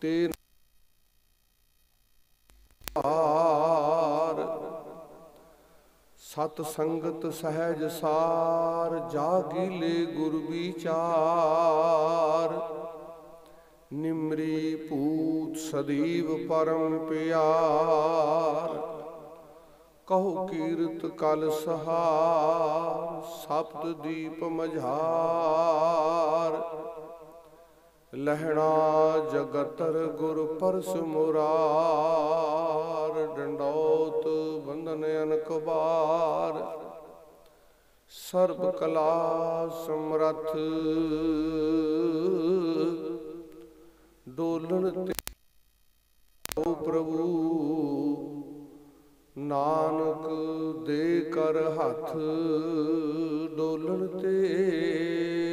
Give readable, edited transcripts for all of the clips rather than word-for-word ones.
ते सत संगत सहज सार, जागी ले गुर विचार। निमरी पूत सदैव परम प्यार, कहो कीरत कल सहार। सप्त दीप मझार, लहणा जगतर गुर परस मुरार। डंडौत बंधन अनक बार, सर्ब कला समरथ। डोलन ते प्रभु, नानक दे कर हथ। डोलन ते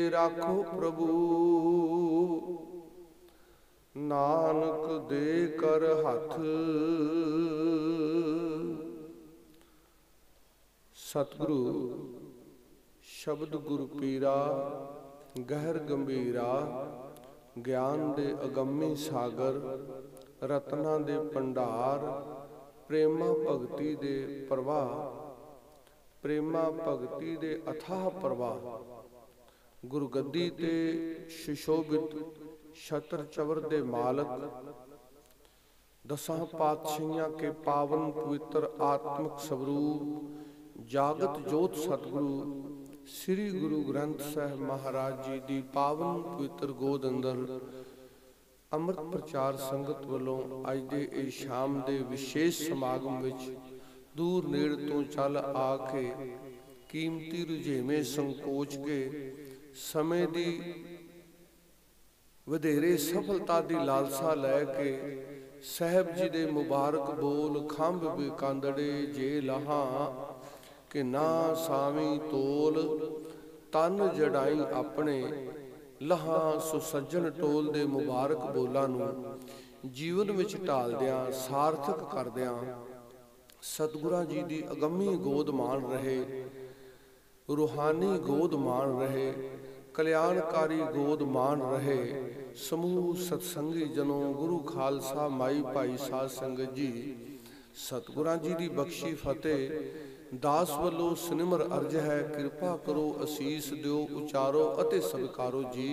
राखो प्रभु, नानक दे कर हथ। सतगुरु शब्द गुरु पीरा, गहर गंभीरा। ज्ञान दे अगम्मी सागर, रत्ना दे भंडार। प्रेमा भगती दे प्रवाह, प्रेमा भगती दे अथाह प्रवाह। गुरु गद्दी ते सुशोभित छत्र चवर दे मालक। दसां पातशाहियां के पावन पवित्र आत्मक स्वरूप, जागत जोत सतगुरु श्री गुरु ग्रंथ साहिब महाराज जी की पावन पवित्र गोद अंदर अमृत प्रचार संगत वालों अज दे इस शाम दे विशेष समागम विच दूर नेड़ तो चल आके कीमती रुझेवें संकोच के समय दी वधेरे सफलता दी लालसा लैके साहब जी दे मुबारक बोल खंभ वे कांदड़े जे लहा कि ना सावी तोल। तन जड़ाई अपने लहा सुसज्जन टोल दे मुबारक बोलां नूं जीवन विच ढालदियां सार्थक करदियां सतगुरां जी दी अगम्मी गोद मान रहे, रूहानी गोद मान रहे, कल्याणकारी गोद मान रहे समूह सत्संगी जनों। गुरु खालसा माई भाई साध संगत जी, सतगुरां जी दी बख्शी फतेह। दास वल्लों सनिमर अर्ज है, कृपा करो असीस दिओ उचारो अते स्वीकारो जी।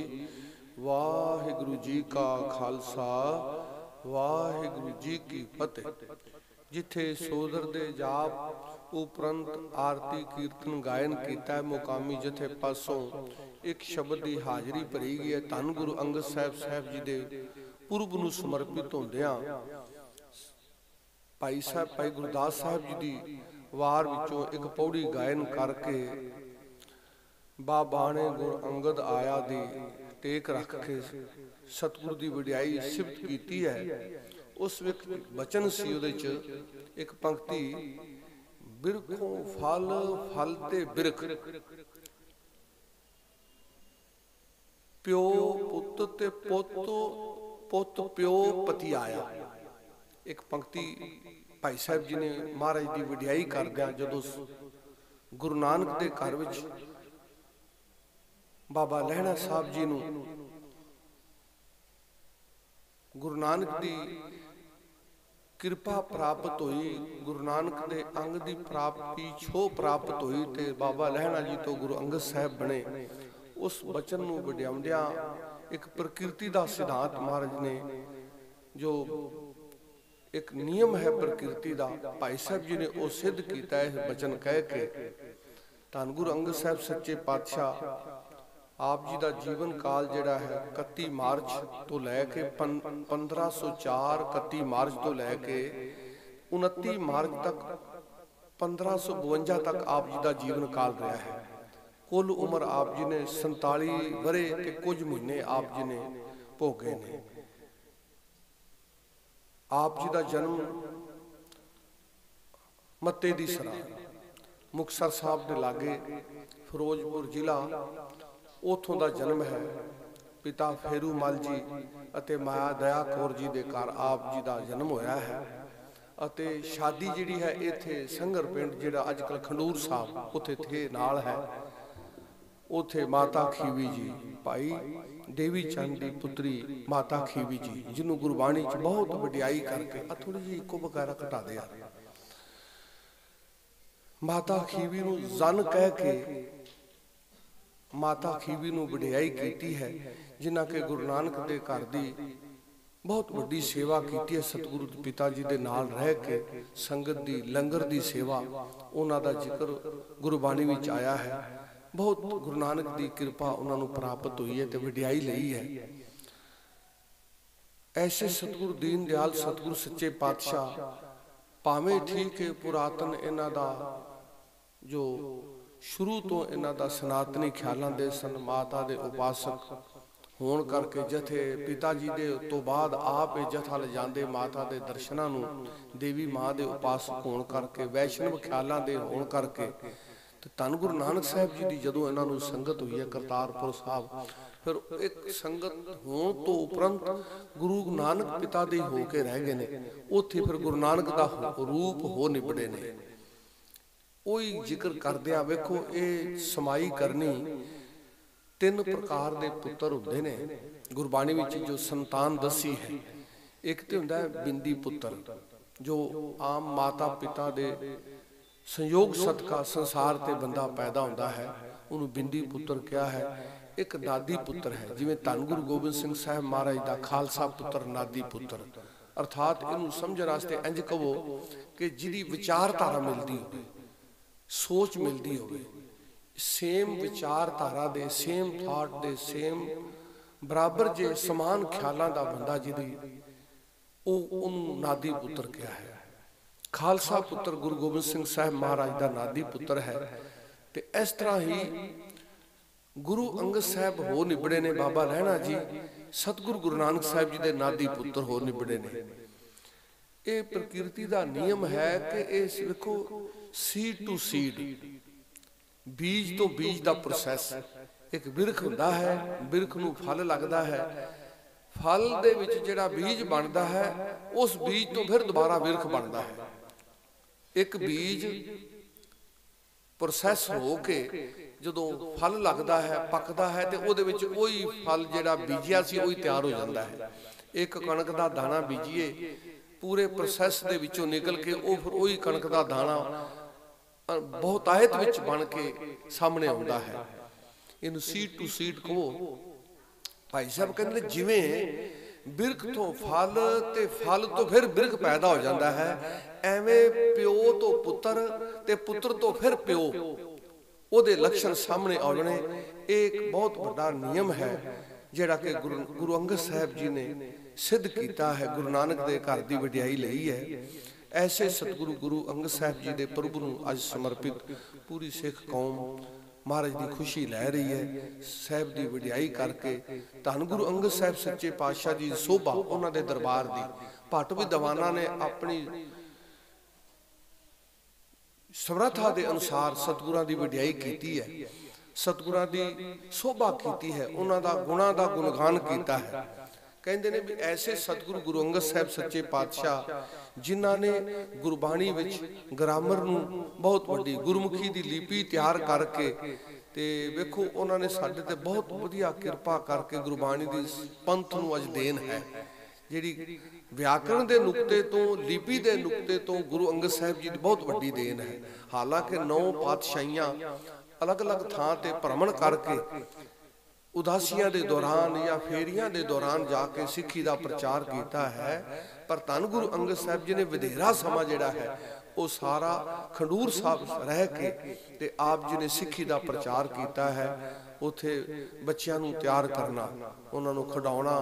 वाहिगुरु जी का खालसा, वाहिगुरु जी की फतेह। जिथे सोदर दे जाप उपरंत आरती कीर्तन गायन किया है, मुकामी जथे पासों एक शब्द की हाजरी भरी गई है। धन गुरु अंगद साहब जी दे पुरब नूं समर्पित होंदियां भाई साहब भाई गुरदास साहब जी दी वार विचों एक पौड़ी गायन करके बाबा ने गुरु अंगद आया दी टेक रख के सतगुरु की वडियाई सिफत की है। उस बचन सी उहदे च एक पंक्ति, बिरखों फल फल ते बिरख, प्यो पुत ते पुत पुत प्यो पति आया। एक पंक्ति भाई साहब जी ने महाराज की वडियाई करदियां जदों गुरु नानक दे घर विच बाबा लहणा साहब जी नूं गुरु नानक दी कृपा प्राप्त हुई, गुरु नानक दे अंग दी प्राप्ति छो प्राप्त हुई ते बाबा लहणा जी तो गुरु अंगद साहब बने। उस बचन नूं वडियाउंदियां एक प्रकृति दा सिद्धांत महाराज ने जो एक नियम है प्रकृति का, भाई साहब जी ने वह सिद्ध किया है बचन कह के। धन गुरु अंगद साहब सच्चे पातशाह आप जी का जीवन काल जिहड़ा है 31 मार्च तो लैके 1504 31 मार्च तो लैके 29 मार्च तक 1552 तक आप जी का जीवन काल रहा है। कुल उम्र आप जी ने 47 वरे ते कुछ महीने आप जी ने भोगे ने। आप जी का जन्म मत्ते दी सरा मुक्तसर साहब के लागे फिरोजपुर जिला उथों का जन्म है। पिता फेरू मल जी अते माया दया कौर जी के घर आप जी का जन्म होया है। अते शादी जिहड़ी है इत्थे संघर पिंड जिहड़ा अजकल खंडूर साहब उत्थे थे नाल है। उथे माता खीवी जी भाई देवी चंद की पुत्री माता खीवी जी, जिन्हों गुरबाणी च बहुत वडियाई करके थोड़ी जी इको वगैरह घटा दे यार। माता खीवी नूं जन कह के माता खीवी नूं वडियाई कीती है, जिन्हां के गुरु नानक दे घर दी बहुत वड्डी सेवा की है। सतगुरु पिता जी दे नाल रह के संगत दी लंगर दी सेवा उन्हां दा जिक्र गुरबाणी विच आया है। बहुत गुरु नानक दी कृपा उन्हां नूं प्राप्त हुई है ते वडियाई लई है। ऐसे सतगुरु दीन दयाल सतगुरु सच्चे पातशाह भावें ठीक है पुरातन इन्हां दा जो शुरू तो इन्हां दा सनातनी ख्यालां दे सन, माता दे उपासक होण करके जथे पिता जी दे तो बाद आप जथा ले जांदे माता दे दर्शनां नूं, देवी मां दे उपासक होण करके वैष्णव ख्यालां दे होण करके ते धन गुरु नानक साहब जी दी जदों इन्हां नूं संगत हुई है करतारपुर साहब, फिर एक संगत होण तो उपरंत गुरु नानक पिता दे हो के रह गए ने। उत्थे फिर गुरु नानक दा रूप हो निबड़े ने। ओही जिक्र करदिआं वेखो ये समाई करनी तीन प्रकार दे पुत्र हुंदे ने गुरबाणी विच जो संतान दसी है। एक ते हुंदा है बिंदी पुत्र, जो आम माता पिता दे संयोग सदका संसार ते बंदा पैदा हुंदा है, उन्होंने बिंदी पुत्र कहा है। एक नादी पुत्र है, जिवें धन गुरु गोबिंद सिंह साहब महाराज दा खालसा पुत्र नादी पुत्र, अर्थात इनू समझण वास्ते इंज कहो कि जिहदी विचारधारा मिलदी होवे, सोच मिलदी होवे, सेम विचारधारा दे सेम थॉट दे सेम बराबर जे समान ख्यालां दा बंदा जिहदी ओनू नादी पुत्र कहा है। खालसा पुत्र गुरु गोबिंद सिंह साहब महाराज दा नादी पुत्र है। ते इस तरह ही गुरु अंगद साहब हो निबड़े ने, बाबा लहणा जी सतगुरु गुरु नानक साहब जी दे नादी पुत्र हो निबड़े ने। ये प्रकृति दा नियम है कि इस देखो सीड टू सीड, बीज तो बीज दा प्रोसैस। एक बिरख हुंदा है, बिरख नूं फल लगदा है, फल दे विच जिहड़ा बीज बनदा है उस बीज तो फिर दोबारा बिरख बनदा है। एक बीज प्रोसैस हो के जदों फल लगदा है पकदा है ते उहदे विच ओही फल जिहड़ा बीजिया सी ओही तैयार हो जांदा है। एक कणक दा दाना बीजिए, पूरे प्रोसैस दे विचों निकल के ओ फिर ओही कणक दा दाना बहुतायत विच बन के सामने आउंदा है। इनू सीड टू सीड कहो। भाई साहब कहंदे जिवें बिरख तो फल ते फल तो फिर बिरख पैदा हो जाता है, एवें प्यो तो पुत्र ते पुत्र तो फिर प्यो, ओदे लक्षण सामने आने। एक बहुत बड़ा नियम है जिहड़ा कि गुरु अंगद साहब जी ने सिद्ध किया है, गुरु नानक दे घर दी वडियाई लई है। ऐसे सतगुरु गुरु अंगद साहब जी दे प्रभु नूं अज समर्पित पूरी सिख कौम महाराज की खुशी लै रही है। साहब की वडियाई करके धन गुरु अंगद साहब सच्चे पातशाह जी शोभा उन्हां दे दरबार दी भट्ट विद्वानां ने अपनी समर्था के अनुसार सतगुरां दी वडियाई की है, सतगुरां दी शोभा की है, उन्हां दा गुणां दा गुणगान किया है। कहते ने भी ऐसे सतगुरु गुरु अंगद साहब सच्चे पातशाह जिन्हां ने गुरबाणी विच ग्रामर नूं बहुत वड्डी गुरमुखी दी लिपि तैयार करके ते वेखो उन्होंने साडे ते बहुत वधिया किरपा करके गुरबाणी दी पंथ नूं अज देन है। जिहड़ी व्याकरण के नुकते तो लिपि के नुकते तो गुरु अंगद साहब जी की बहुत वड्डी देन है। हालांकि 9 पातशाहियां अलग अलग थां ते भ्रमण करके उदासियां दे दौरान या फेरियां दे दौरान जाके सिक्खी का प्रचार किया है, पर धन गुरु अंगद साहब जी ने वधेरा समा जिहड़ा है वो सारा खंडूर साहब रह के ते आप जी ने सिक्खी का प्रचार किया है। उत्थे बच्चों नूं तैयार करना, उन्हां नूं खिडाउणा,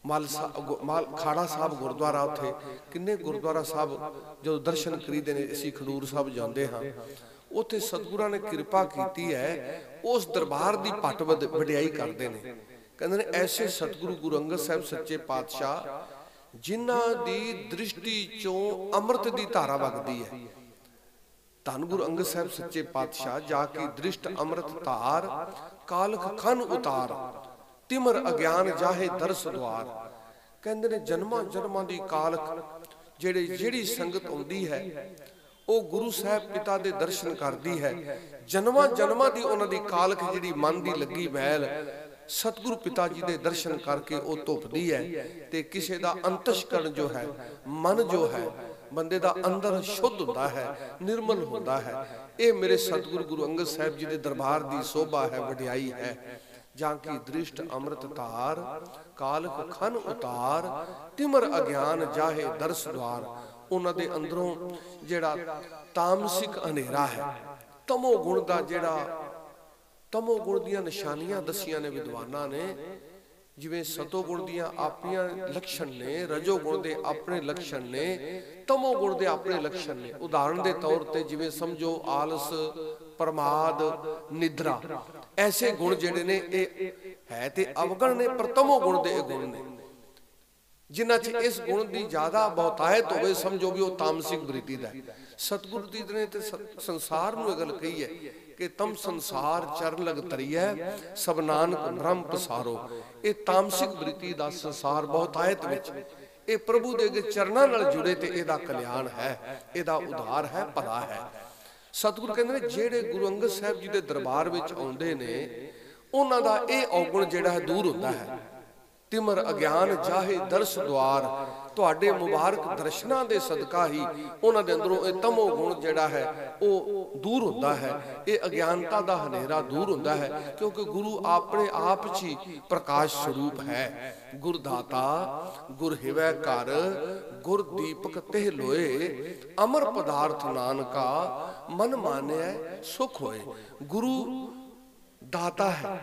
माल खाड़ा साहब गुरुद्वारा उत्थे किन्ने गुरुद्वारा साहब जो दर्शन करीदे ने असीं खंडूर साहब जांदे हां, उत्थे सतगुरां ने कृपा की है, उस दरबार की भट वडियाई करते हैं। कहते हैं ऐसे सतगुरु गुरु अंगद साहब सच्चे पातशाह जिन्हां दी दृष्टि चों अमृत की धारा वगदी है। धन गुरु अंगद साहब सच्चे पातशाह जाकी दृष्ट अमृत धार कालख खन उतार तिमर अज्ञान जाहे दरस द्वार। कहते ने जन्मां जन्मां दी कालख जिहड़ी संगत आउंदी है वो गुरु साहब पिता दे दर्शन करती है। जन्मां जन्मां दी उन्हां दी कालख जिहड़ी मन दी लगी मैल सतगुरु पिता जी के दर्शन करके वो धुपदी है ते किसी का अंतशकरण जो है, मन जो है बंदे का अंदर शुद्ध होता है, निर्मल होता है। ये मेरे सतगुरु गुरु अंगद साहिब जी के दरबार की शोभा है, वडियाई है। जाकी दृष्ट अमृत तार, कालख खन उतार, तिमर अज्ञान जाहे दरस द्वार। उन्हां दे अंदरों जिहड़ा तामसिक हनेरा है, तमो गुण का जिहड़ा तमो गुण दीयां निशानियां दसियां ने विद्वानां ने। जिवें सतो गुण दीयां आपणियां लक्षण ने, रजो गुण दे अपने लक्षण ने, तमो गुण दे अपने लक्षण ने। उदाहरण के तौर पर जिवें समझो आलस, प्रमाद, निद्रा, ऐसे गुण जिहड़े ने ये है ते अवगण ने, पर तमो गुण दे गुण ने। जिन्हां च इस गुण की ज्यादा बहुतायत होवे समझो भी वो तामसिक वृत्ति दा है। सतगुरु जी ने ते संसार नूं गल कही है कि तम संसार चरण लग तरिए सब नानक ब्रह्म पसारो। ये तामसिक वृत्ति दा संसार बहुतायत विच, ये प्रभु दे चरणां नाल जुड़े ते इहदा कल्याण है, इहदा उद्धार है, भला है। सतगुरु कहंदे ने जेड़े गुरु अंगद साहिब जी दे दरबार विच आउंदे ने उन्हां दा इह अवगुण जिहड़ा है दूर हुंदा है। तिमर अज्ञान जाहे दरस द्वार, तुहाडे मुबारक दर्शनां दे सदका ही उन्हां दे अंदरों ये तमो गुण जिहड़ा है वो दूर हुंदा है। ये अज्ञानता दा हनेरा दूर हुंदा है, क्योंकि गुरु अपने आप च ही प्रकाश स्वरूप है। गुरदाता गुर हिवै कर, गुर दीपक तेह लोए, अमर पदार्थ नानका मन मानिया सुख होए। गुरु दाता है,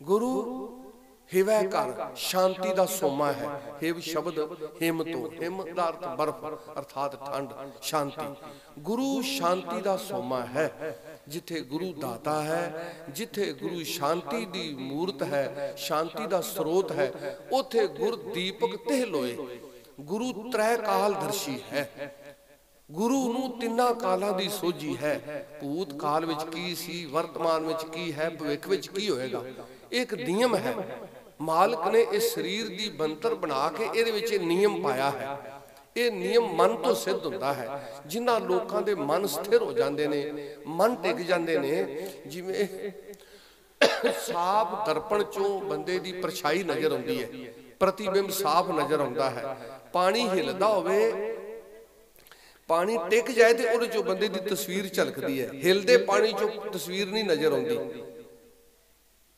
गुरु हिवै कर शांति का सोमा है। हिव शब्द हिम तो, हिम का अर्थ बर्फ अर्थात ठंड, शांति। गुरु शांति का सोमा है। जिथे गुरु दाता है, जिथे गुरु शांति की मूर्त है, शांति का स्रोत है, उथे गुर दीपक तेह लोए। गुरु त्रै काल दर्शी है। गुरु नूं तिन्ना कालां दी सोझी है। भूत काल विच की सी, वर्तमान विच की है, भविख विच की होएगा। एक नियम है, मालिक ने इस शरीर की बनतर बना के इहदे विच नियम पाया है। ये नियम मन तो सिद्ध होता है। जिन्हां लोकां दे मन स्थिर हो जाते ने, मन टिक जाते ने, जिवें साफ दर्पण चों बंदे दी परछाई नजर आउंदी है, प्रतिबिंब साफ नजर आउंदा है। पानी हिलदा होवे, पानी टिक जाए तो उहदे चों बंदे दी तस्वीर झलकदी है, हिलदे पानी चों तस्वीर नहीं नजर आउंदी।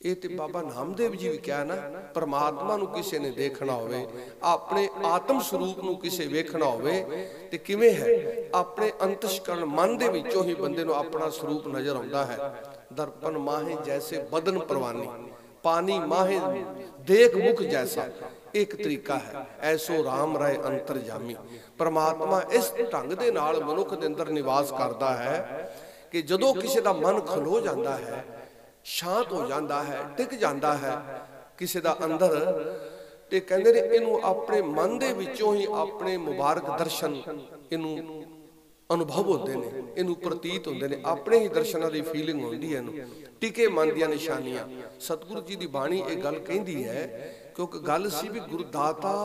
ये तो बाबा नामदेव जी भी क्या ना, परमात्मा नूं किसी ने देखना होवे, अपने आत्म स्वरूप नूं किसी वेखना होवे ते किवें है, अपने अंतशकरण मन दे विचों ही बंदे नूं अपना स्वरूप नजर आउंदा है। दर्पण माहे जैसे बदन परवानी, पानी माहे देख मुख जैसा, एक तरीका है। ऐसो राम राय अंतरजामी। परमात्मा इस ढंग दे नाल मनुख दे अंदर निवास करता है कि जदों किसी दा मन खलो जाता है, शांत हो जाता है, टिक जाता है किसी का अंदर, ते कहंदे ने इनू अपने मन दे विचों ही अपने मुबारक दर्शन इनू अनुभव होते हैं, इनू प्रतीत होते हैं, अपने ही दर्शनां दी फीलिंग होंदी है। इनू टिके मन दी निशानियां। सतगुरु जी दी बाणी ये गल कहंदी है, क्योंकि गल सी भी गुरदाता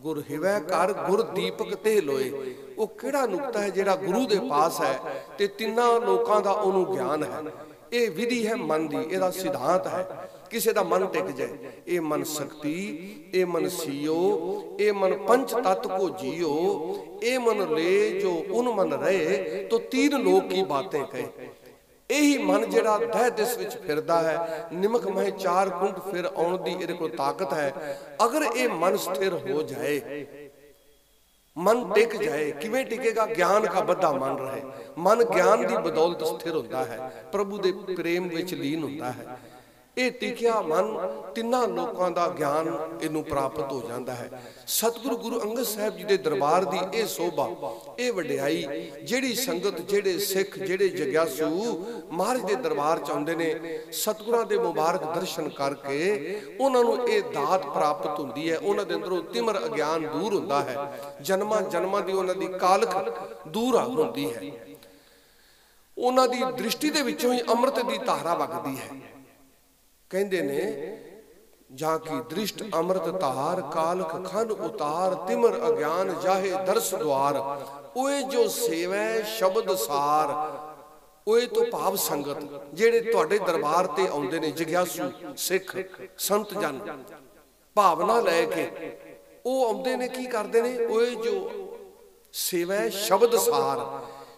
गुर हिवै कर, गुर दीपक ते लोए। वो किहड़ा नुकता है जिहड़ा गुरु दे पास है ते तिन्ना लोकां दा ओनू ज्ञान है। ये विधि है मन दी, इहदा सिद्धांत है। किसी का मन टिक जाए, ये मन शक्ति, ये मन सियो, ये मन पंच तत्व को जियो, ये मन ले जो उन मन रहे तो तीन लोक की बातें कहे। यही मन जिहड़ा दह दिस विच फिरदा है, निमक महे चार कुंड फिर आउण दी इहदे कोल ताकत है। अगर ये मन स्थिर हो जाए, मन टिक जाए, किवें टिकेगा? ज्ञान का बद्धा मन रहे। मन ज्ञान की बदौलत स्थिर होता है, प्रभु दे प्रेम विच लीन होता है। ये टिकिया मन तिन्ना लोकां दा ज्ञान इनू प्राप्त हो जाता है। सतगुरु गुरु अंगद साहिब जी दे दरबार दी ये शोभा, ये वडियाई, जेड़ी संगत, जेड़े सिख, जेड़े जग्यासू महाराज दे दरबार च आउंदे ने, सतगुरां दे मुबारक दर्शन करके उन्हां नूं ये दात प्राप्त हुंदी है। उन्हां दे अंदरों तिमर अज्ञान दूर हुंदा है, जन्मां जन्मां दी उन्हां दी कालख दूर हुंदी है। उन्हां दी दृष्टि दे विचों ही अमृत दी धारा वगदी है। कहंदे ने जाकी दृष्ट अमृत तार, कालख खन उतार, तिमर अज्ञान जाहे दरस द्वार। ओए जो सेवै शब्द सार, ओए तो भाव संगत जेड़े तुहाडे दरबार ते आउंदे ने जग्यासू सिख संत जन भावना लैके वो आउंदे ने की करदे ने ओए जो सेवा है शब्द सार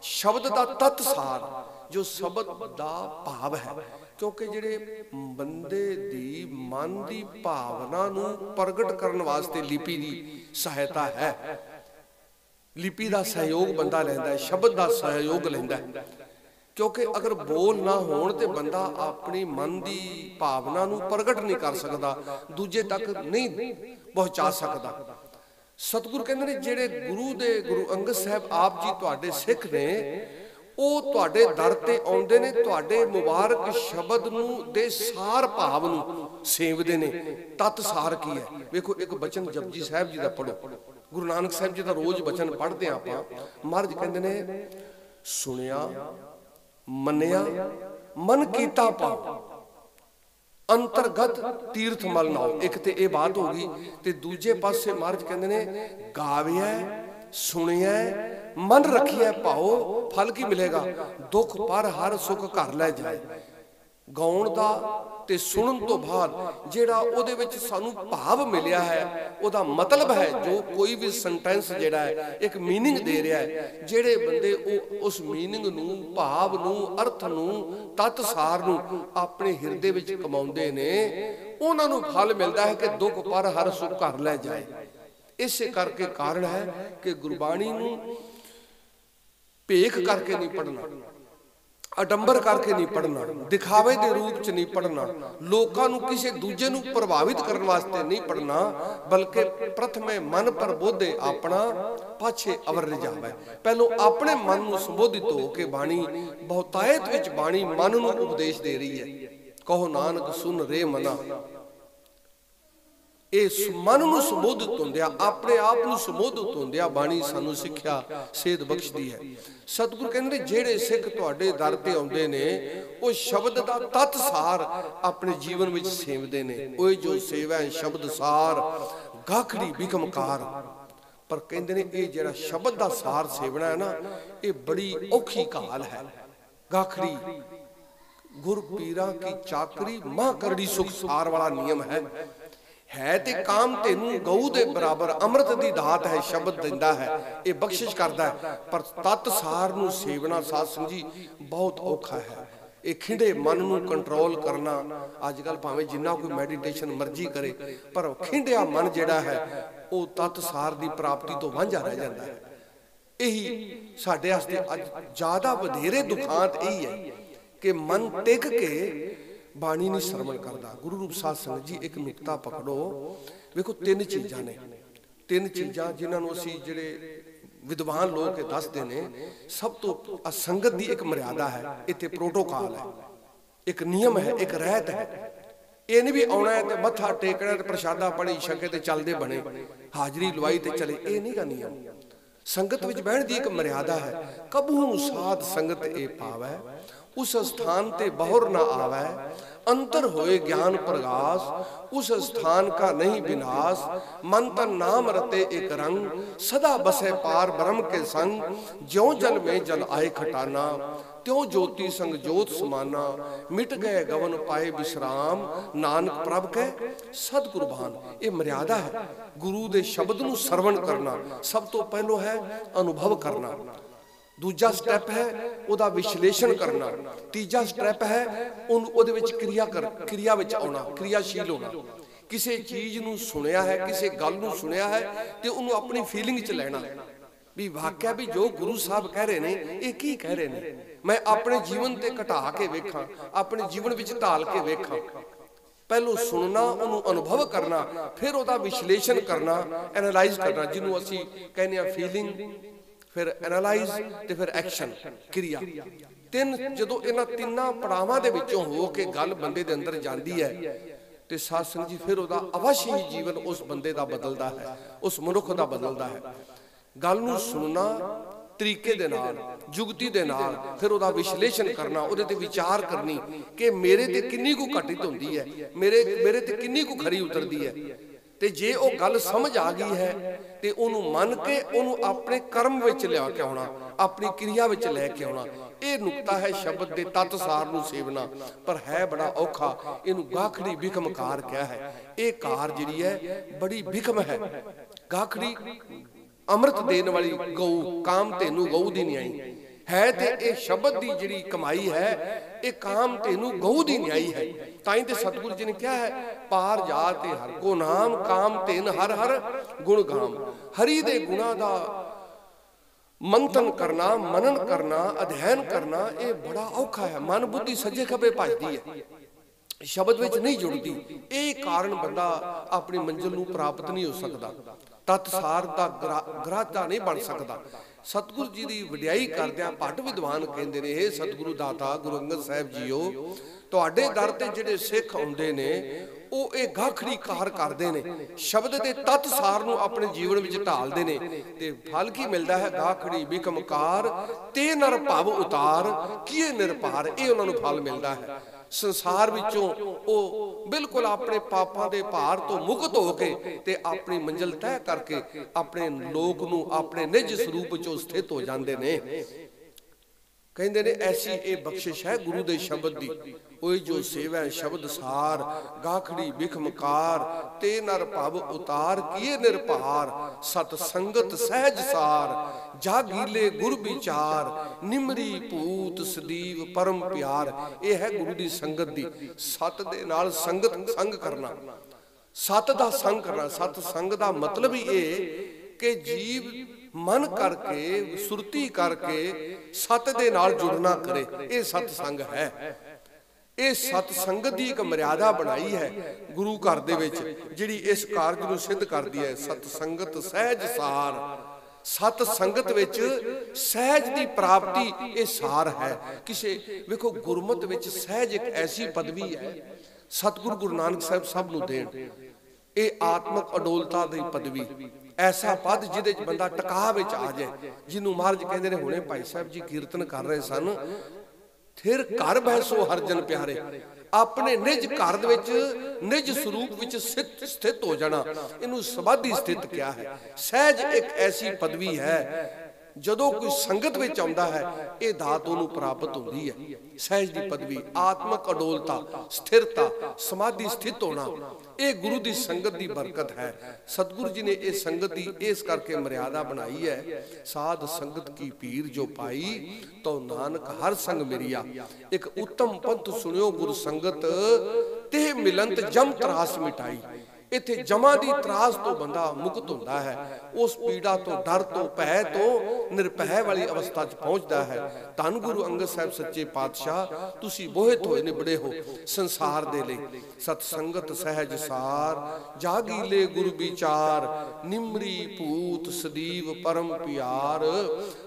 शब्द दा तत सार जो शब्द दा भाव है क्योंकि जेड़े बंदे दी मन दी भावना नूं प्रगट करन वास्ते लिपि दी सहायता है लिपि दा सहयोग बंदा लैंदा है शब्द दा सहयोग लैंदा है क्योंकि अगर बोल ना होण ते बंदा अपनी मन की भावना नूं प्रगट नहीं कर सकता दूजे तक नहीं पहुंचा सकता सतगुरु कहंदे ने जेड़े गुरु अंगद साहब आप जी तुहाडे सिख ने वो तुहाडे दर ते आउंदे ने तुहाडे मुबारक शब्द नूं दे सार भाव नूं सेवदे ने तत सार की है वेखो एक बचन जपजी साहब जी दा पढ़ो गुरु नानक साहब जी दा रोज बचन पढ़दे आपां महाराज कहंदे ने सुनिया मनिया मन कीता पाओ अंतरगत तीर्थ मल नाओ एक ते ये बात होगी ते दूजे पासे महाराज कहंदे ने गाविया सुनिया मन रखिया पाओ फल की मिलेगा दुख पर हर सुख घर लै जाए गाउण दा ते सुनन तो बाद जेड़ा ओदे विच सानू भाव मिलिया है ओदा मतलब है जो कोई भी सेंटेंस जेड़ा है एक मीनिंग दे रहा है जेड़े बंदे उस मीनिंग नू भाव नू अर्थ नू तत सार नू अपने हिरदे विच कमाउंदे ने उन्हां नू फल मिलदा है कि दुख पर हर सुख घर लै जाए इसे करके कारण है कि गुरबाणी नू भेख करके नहीं पढ़ना अडंबर करके नहीं पढ़ना दिखावे दे रूप च नहीं पढ़ना लोकां नूं किसी दूजे नूं प्रभावित करने वास्ते नहीं पढ़ना बल्कि प्रथमे मन पर बोधे अपना पाछे अवर रिझावे पहलों अपने मन नूं संबोधित हो के बाणी बहुतायत विच बाणी मन नूं उपदेश दे रही है कहो नानक सुन रे मना इस मन नूं संबोधित होंदिया अपने आप नूं संबोधित होंदिया बाणी सानू सिक्ख्या सेध बख्शदी है सतगुरु कहंदे जेड़े सिख तुहाडे दर ते आउंदे ने ओ शब्द दा तत सार अपने जीवन विच सेवदे ने ओए जो सेवा है शब्द सार गाखड़ी बिकमकार पर कहंदे ने ये जेड़ा शब्द दा सार सेवना है ना ये बड़ी औखी काल है गाखड़ी गुर पीरा की चाकरी मां करड़ी सुख सार वाला नियम है ते काम तेनू गऊ दे बराबर अमृत दी दात है शब्द दिंदा है ये बख्शिश करदा है पर तत सार नू सेवना साध संग जी बहुत औखा है ये खिंडे मन नू कंट्रोल करना अजकल भावें जिन्ना कोई मैडिटेशन मर्जी करे पर खिंडिया मन जेड़ा है वो तत सार दी प्राप्ति तो वांझा रह जाता है यही साडे वास्ते अज ज्यादा वधेरे दुखांत यही है कि मन टिक के बाणी नहीं सरवण करता गुरु रूप साध संगत जी एक नुकता पकड़ो वेखो तीन चीज़ां ने तीन चीज़ां जिन्होंने असीं जिहड़े विद्वान लोग दसदे ने सब तो संगत दी एक मर्यादा है इत्थे प्रोटोकॉल है एक नियम है एक रहत है ये नहीं भी आना है तो मत्था टेकना ते प्रशादा पढ़ी छके ते चलदे बने हाजरी लवाई ते चले ये नहीं का नियम संगत विच बहण दी एक मर्यादा है कबहू साध संगत ए पावै उस स्थान ते बहुर न आवे अंतर होए ज्ञान प्रगास उस स्थान का नहीं विनाश मन तन नाम रते एक रंग सदा बसे पार ब्रह्म के संग ज्यों जल में जल आए खटाना त्यों ज्योति संग ज्योत समाना मिट गए गवन पाए विश्राम नानक प्रभ के सतगुरु भान ये मर्यादा है गुरु दे शब्द नूं सरवण करना सब तो पहलो है अनुभव करना दूजा स्टैप है उदा विश्लेषण करना तीजा स्टैप है उहदे विच क्रिया विच आउणा क्रियाशील होना किसी चीज नूं सुनिया है किसी गल नूं सुनिया है ते उहनूं अपनी फीलिंग च लेना भी वाकया भी जो गुरु साहब कह रहे ने ये की कह रहे ने मैं अपने जीवन ते घटा के वेखां अपने जीवन विच ढाल के वेखां पहलों सुनना उन्होंने अनुभव करना फिर उहदा विश्लेषण करना एनालाइज करना जिन्हों असीं कहने आ फीलिंग फिर एनालाइज ते फिर एक्शन क्रिया तीन जो इन्हां तिन्नां पड़ावां दे विचों हो के गल बंदे दे अंदर जांदी है ते साध संगत जी फिर उहदा अवश्य ही जीवन उस बंदे दा बदलदा है उस मनुख दा बदलदा है गल नूं सुनना तरीके दे नाल जुगती दे नाल फिर उहदा विश्लेषण करना उहदे ते विचार करनी कि मेरे ते किन्नी को घटित हुंदी है मेरे ते किन्नी को खरी उतरदी है ਤੇ ਜੇ ਉਹ ਗੱਲ ਸਮਝ ਆ ਗਈ ਹੈ ਤੇ ਉਹਨੂੰ ਮੰਨ ਕੇ ਉਹਨੂੰ ਆਪਣੇ ਕਰਮ ਵਿੱਚ ਲਿਆ ਕੇ ਆਉਣਾ, ਆਪਣੀ ਕਿਰਿਆ ਵਿੱਚ ਲੈ ਕੇ ਆਉਣਾ। ਇਹ ਨੁਕਤਾ ਹੈ ਸ਼ਬਦ ਦੇ ਤਤ ਸਾਰ ਨੂੰ ਸੇਵਨਾ, ਪਰ ਹੈ ਬੜਾ ਔਖਾ। ਇਹਨੂੰ ਗਾਖੜੀ ਬਿਕਮਕਾਰ ਕਿਹਾ ਹੈ। ਇਹ ਕਾਰ ਜਿਹੜੀ ਹੈ ਬੜੀ ਬਿਕਮ ਹੈ। ਗਾਖੜੀ ਅੰਮ੍ਰਿਤ ਦੇਣ ਵਾਲੀ ਗਊ, ਕਾਮ ਤੈਨੂੰ ਗਊ ਦੀ ਨਿਆਈ ਹੈ। ਤੇ ਇਹ ਸ਼ਬਦ ਦੀ ਜਿਹੜੀ ਕਮਾਈ ਹੈ ਇਹ ਕਾਮ ਤੈਨੂੰ ਗਊ ਦੀ ਨਿਆਈ ਹੈ। ਤਾਂ ਹੀ ਤੇ ਸਤਿਗੁਰੂ ਜੀ ਨੇ ਕਿਹਾ ਹੈ ਪਾਰ ਜਾ ਤੇ ਹਰ ਕੋ ਨਾਮ, ਕਾਮ ਤੈਨ ਹਰ ਹਰ ਗੁਣ ਗਾਮ। ਹਰੀ ਦੇ ਗੁਣਾ ਦਾ ਮੰਥਨ ਕਰਨਾ, ਮਨਨ ਕਰਨਾ, ਅਧਿਐਨ ਕਰਨਾ ਇਹ ਬੜਾ ਔਖਾ ਹੈ। ਮਨ ਬੁੱਧੀ ਸੱਜੇ ਖੱਬੇ ਭੱਜਦੀ ਹੈ, ਸ਼ਬਦ ਵਿੱਚ ਨਹੀਂ ਜੁੜਦੀ। ਇਹ ਕਾਰਨ ਬੰਦਾ ਆਪਣੀ ਮੰਜ਼ਿਲ ਨੂੰ ਪ੍ਰਾਪਤ ਨਹੀਂ ਹੋ ਸਕਦਾ, ਤਤ ਸਾਰ ਦਾ ਗ੍ਰਾਹਤਾ ਨਹੀਂ ਬਣ ਸਕਦਾ। ਸਤਿਗੁਰੂ ਜੀ ਦੀ ਵਡਿਆਈ ਕਰਦਿਆਂ ਭੱਟ ਵਿਦਵਾਨ ਕਹਿੰਦੇ ਨੇ, ਇਹ ਸਤਿਗੁਰੂ ਦਾਤਾ ਗੁਰੂ ਅੰਗਦ ਸਾਹਿਬ ਜੀਓ, ਤੁਹਾਡੇ ਦਰ ਤੇ ਜਿਹੜੇ ਸਿੱਖ ਆਉਂਦੇ ਨੇ ਉਹ ਇਹ ਗਾਖੜੀ ਕਾਰ ਕਰਦੇ ਨੇ, ਸ਼ਬਦ ਦੇ ਤਤ ਸਾਰ ਨੂੰ ਆਪਣੇ ਜੀਵਨ ਵਿੱਚ ਢਾਲਦੇ ਨੇ ਤੇ ਫਲ ਕੀ ਮਿਲਦਾ ਹੈ? ਗਾਖੜੀ ਬਿਕਮਕਾਰ ਤੇ ਨਰ ਭਵ ਉਤਾਰ ਕੀਏ ਨਿਰਭਾਰ। ਇਹ ਉਹਨਾਂ ਨੂੰ ਫਲ ਮਿਲਦਾ ਹੈ। ਸੰਸਾਰ ਵਿੱਚੋਂ ਉਹ ਬਿਲਕੁਲ ਆਪਣੇ ਪਾਪਾਂ ਦੇ ਭਾਰ ਤੋਂ ਮੁਕਤ ਹੋ ਕੇ ਤੇ ਆਪਣੀ ਮੰਜ਼ਿਲ ਤੈਅ ਕਰਕੇ ਆਪਣੇ ਲੋਕ ਨੂੰ ਆਪਣੇ ਨਿਜ ਸਰੂਪ ਵਿੱਚੋਂ ਸਥਿਤ ਹੋ ਜਾਂਦੇ ਨੇ। ਕਹਿੰਦੇ ਨੇ ਐਸੀ ਇਹ ਬਖਸ਼ਿਸ਼ ਹੈ ਗੁਰੂ ਦੇ ਸ਼ਬਦ ਦੀ। ਓਏ ਜੋ ਸੇਵੈ ਸ਼ਬਦ ਸਾਰ, ਗਾਖੜੀ ਬਿਖਮਕਾਰ ਤੇ ਨਰ ਭਵ ਉਤਾਰ ਕੀਏ ਨਿਰਭਾਰ। ਸਤ ਸੰਗਤ ਸਹਿਜ ਸਾਰ, ਜਾਗੀਲੇ ਗੁਰ ਵਿਚਾਰ, ਨਿਮਰੀ ਭੂਤ ਸਦੀਵ ਪਰਮ ਪਿਆਰ। ਇਹ ਹੈ ਗੁਰੂ ਦੀ ਸੰਗਤ ਦੀ। ਸਤ ਦੇ ਨਾਲ ਸੰਗਤ ਸੰਗ ਕਰਨਾ, ਸਤ ਦਾ ਸੰਗ ਕਰਨਾ। ਸਤ ਸੰਗ ਦਾ ਮਤਲਬ ਹੀ ਇਹ ਕਿ ਜੀਵ ਮਨ ਕਰਕੇ, ਸੁਰਤੀ ਕਰਕੇ ਸਤ ਦੇ ਨਾਲ ਜੁੜਨਾ ਕਰੇ। ਇਹ ਸਤ ਸੰਗ ਹੈ। ਇਹ ਸਤ ਸੰਗਤ ਦੀ ਇੱਕ ਮਰਿਆਦਾ ਬਣਾਈ ਹੈ ਗੁਰੂ ਘਰ ਦੇ ਵਿੱਚ, ਜਿਹੜੀ ਇਸ ਕਾਰਜ ਨੂੰ ਸਿੱਧ ਕਰਦੀ ਹੈ। ਸਤ ਸੰਗਤ ਸਹਿਜ ਸਾਰ, ਸਤ ਸੰਗਤ ਵਿੱਚ ਸਹਿਜ ਦੀ ਪ੍ਰਾਪਤੀ ਇਹ ਸਾਰ ਹੈ। ਕਿਸੇ ਵੇਖੋ ਗੁਰਮਤਿ ਵਿੱਚ ਸਹਿਜ ਇੱਕ ਐਸੀ ਪਦਵੀ ਹੈ, ਸਤਿਗੁਰੂ ਗੁਰੂ ਨਾਨਕ ਸਾਹਿਬ ਸਭ ਨੂੰ ਦੇਣ। ਇਹ ਆਤਮਕ ਅਡੋਲਤਾ ਦੀ ਪਦਵੀ, ਐਸਾ ਪਦ ਜਿਹਦੇ ਚ ਬੰਦਾ ਟਿਕਾ ਵਿੱਚ ਆ ਜਾਏ, ਜਿਹਨੂੰ ਮਹਾਰਾਜ ਕਹਿੰਦੇ ਨੇ, ਹੁਣੇ ਭਾਈ ਸਾਹਿਬ ਜੀ ਕੀਰਤਨ ਕਰ ਰਹੇ ਸਨ, ਫਿਰ ਘਰ ਬੈਸੋ ਹਰ ਜਨ ਪਿਆਰੇ। ਆਪਣੇ ਨਿਜ ਘਰ ਦੇ ਵਿੱਚ, ਨਿਜ ਸਰੂਪ ਵਿੱਚ ਸਥਿਤ ਹੋ ਜਾਣਾ, ਇਹਨੂੰ ਸਮਾਧੀ ਸਥਿਤ ਕਿਹਾ ਹੈ। ਸਹਿਜ ਇੱਕ ਐਸੀ ਪਦਵੀ ਹੈ, ਜਦੋਂ ਕੋਈ ਸੰਗਤ ਵਿੱਚ ਆਉਂਦਾ ਹੈ ਇਹ ਦਾਤ ਉਹਨੂੰ ਪ੍ਰਾਪਤ ਹੁੰਦੀ ਹੈ। ਸਹਿਜ ਦੀ ਪਦਵੀ, ਆਤਮਕ ਅਡੋਲਤਾ, ਸਥਿਰਤਾ, ਸਮਾਧੀ ਸਥਿਤ ਹੋਣਾ, ਇਹ ਗੁਰੂ ਦੀ ਸੰਗਤ ਦੀ ਬਰਕਤ ਹੈ। ਸਤਿਗੁਰੂ ਜੀ ਨੇ ਇਹ ਸੰਗਤ ਦੀ ਇਸ ਕਰਕੇ ਮਰਿਆਦਾ ਬਣਾਈ ਹੈ। ਸਾਧ ਸੰਗਤ ਕੀ ਪੀਰ ਜੋ ਪਾਈ, ਤੋ ਨਾਨਕ ਹਰ ਸੰਗ ਮਿਰਿਆ। ਇੱਕ ਉੱਤਮ ਪੰਥ ਸੁਣਿਓ ਗੁਰ ਸੰਗਤ, ਤੇ ਮਿਲੰਤ ਜਮ ਤਰਾਸ ਮਿਟਾਈ। ਇੱਥੇ ਜਮਾਂ ਦੀ ਤਰਾਸ ਤੋਂ ਬੰਦਾ ਮੁਕਤ ਹੁੰਦਾ ਹੈ, ਉਸ ਪੀੜਾ ਤੋਂ, ਡਰ ਤੋਂ, ਭੈ ਤੋਂ ਨਿਰਭੈ ਵਾਲੀ ਅਵਸਥਾ 'ਚ ਪਹੁੰਚਦਾ ਹੈ। ਧੰਨ ਗੁਰੂ ਅੰਗਦ ਸਾਹਿਬ ਸੱਚੇ ਪਾਤਸ਼ਾਹ, ਤੁਸੀਂ ਬੋਹਿਤ ਹੋਏ ਨਿਬੜੇ ਹੋ ਸੰਸਾਰ ਦੇ ਲਈ। ਸਤ ਸੰਗਤ ਸਹਿਜ ਸਾਰ, ਜਾਗੀਲੇ ਗੁਰ ਵਿਚਾਰ, ਨਿਮਰੀ ਭੂਤ ਸਦੀਵ ਪਰਮ ਪਿਆਰ।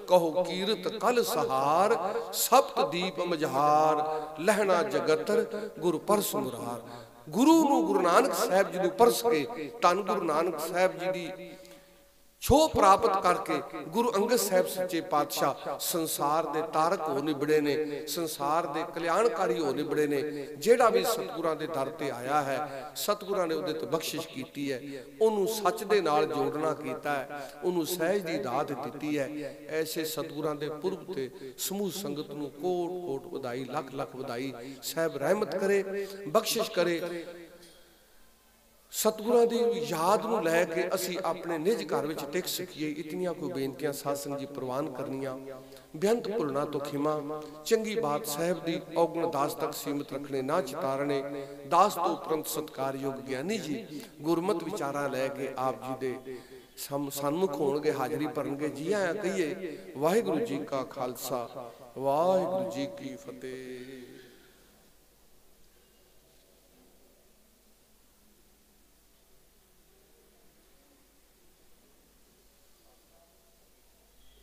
ਕਹੋ ਕੀਰਤ ਕਲ ਸਹਾਰ, ਸਪਤ ਦੀਪ ਮਝਾਰ, ਲਹਿਣਾ ਜਗਤਰ ਗੁਰ ਪਰਸ ਮੁਰਾਰ। ਗੁਰੂ ਨੂੰ, ਗੁਰੂ ਨਾਨਕ ਸਾਹਿਬ ਜੀ ਨੂੰ ਪਰਸ ਕੇ, ਧੰਨ ਗੁਰੂ ਨਾਨਕ ਸਾਹਿਬ ਜੀ ਦੀ ਛੋਹ ਪ੍ਰਾਪਤ ਕਰਕੇ ਗੁਰੂ ਅੰਗਦ ਸਾਹਿਬ ਸੱਚੇ ਪਾਤਸ਼ਾਹ ਸੰਸਾਰ ਦੇ ਤਾਰਕ ਹੋ ਨਿਬੜੇ ਨੇ, ਸੰਸਾਰ ਦੇ ਕਲਿਆਣਕਾਰੀ ਹੋ ਨਿਬੜੇ ਨੇ। ਜਿਹੜਾ ਵੀ ਸਤਿਗੁਰਾਂ ਦੇ ਦਰ ਤੇ ਆਇਆ ਹੈ, ਸਤਿਗੁਰਾਂ ਨੇ ਉਹਦੇ ਤੇ ਬਖਸ਼ਿਸ਼ ਕੀਤੀ ਹੈ, ਉਹਨੂੰ ਸੱਚ ਦੇ ਨਾਲ ਜੋੜਨਾ ਕੀਤਾ ਹੈ, ਉਹਨੂੰ ਸਹਿਜ ਦੀ ਦਾਤ ਦਿੱਤੀ ਹੈ। ਐਸੇ ਸਤਿਗੁਰਾਂ ਦੇ ਪੁਰਬ ਤੇ ਸਮੂਹ ਸੰਗਤ ਨੂੰ ਕੋਟ ਕੋਟ ਵਧਾਈ, ਲੱਖ ਲੱਖ ਵਧਾਈ। ਸਾਹਿਬ ਰਹਿਮਤ ਕਰੇ, ਬਖਸ਼ਿਸ਼ ਕਰੇ। ਸਤਿਗੁਰਾਂ ਦੀ ਯਾਦ ਨੂੰ ਲੈ ਕੇ ਅਸੀਂ ਆਪਣੇ ਨਿਜ ਘਰ ਵਿੱਚ ਟਿਕ ਸਕੀਏ। ਇਤਨੀਆਂ ਕੋਈ ਬੇਨਤੀਆਂ ਸਾਧ ਸੰਗਤ ਜੀ ਪ੍ਰਵਾਨ ਕਰਨੀਆਂ। ਬੇਅੰਤ ਭੁੱਲਣਾ ਤੋਂ ਖਿਮਾ। ਚੰਗੀ ਬਾਤ ਸਾਹਿਬ ਦੀ ਔਗਣ ਦਾਸ ਤੱਕ ਸੀਮਤ ਰੱਖਣੇ ਨਾ ਚਿਤਾਰਣੇ। ਦਾਸ ਤੋਂ ਉਪਰੰਤ ਸਤਿਕਾਰਯੋਗ ਗਿਆਨੀ ਜੀ ਗੁਰਮਤ ਵਿਚਾਰਾਂ ਲੈ ਕੇ ਆਪ ਜੀ ਦੇ ਸਨਮੁਖ ਹੋਣਗੇ, ਹਾਜ਼ਰੀ ਭਰਨਗੇ। ਜੀ ਆਇਆਂ ਕਹੀਏ। ਵਾਹਿਗੁਰੂ ਜੀ ਕਾ ਖਾਲਸਾ, ਵਾਹਿਗੁਰੂ ਜੀ ਕੀ ਫਤਿਹ।